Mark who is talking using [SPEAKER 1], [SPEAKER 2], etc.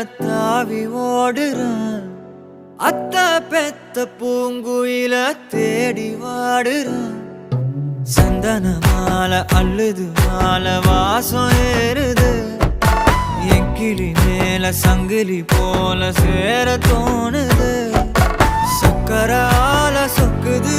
[SPEAKER 1] தாவி ஓடுறான். அத்த பெத்த பூங்குயில தேடி வாடுறான். சந்தன மாலை அள்ளுது மாலை வாசம் ஏறுது. என் கிளி மேல சங்கிலி போல சேர தோணுது. சக்கரால சொக்குது